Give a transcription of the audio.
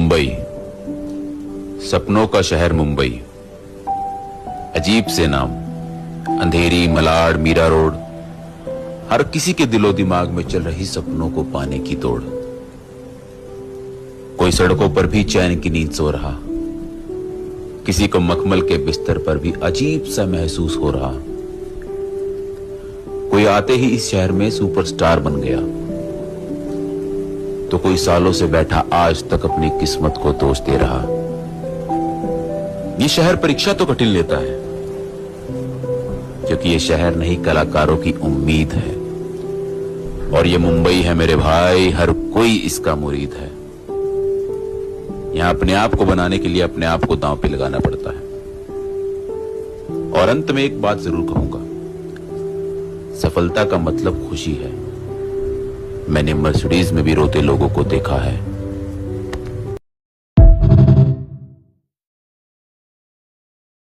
मुंबई, सपनों का शहर मुंबई। अजीब से नाम, अंधेरी, मलाड, मीरा रोड, हर किसी के दिलो दिमाग में चल रही सपनों को पाने की दौड़। कोई सड़कों पर भी चैन की नींद सो रहा, किसी को मखमल के बिस्तर पर भी अजीब सा महसूस हो रहा। कोई आते ही इस शहर में सुपरस्टार बन गया, तो कोई सालों से बैठा आज तक अपनी किस्मत को दोष दे रहा। ये शहर परीक्षा तो कठिन लेता है, क्योंकि ये शहर नहीं कलाकारों की उम्मीद है। और ये मुंबई है मेरे भाई, हर कोई इसका मुरीद है। यहां अपने आप को बनाने के लिए अपने आप को दांव पे लगाना पड़ता है। और अंत में एक बात जरूर कहूंगा, सफलता का मतलब खुशी है। मैंने मर्सिडीज में भी रोते लोगों को देखा है।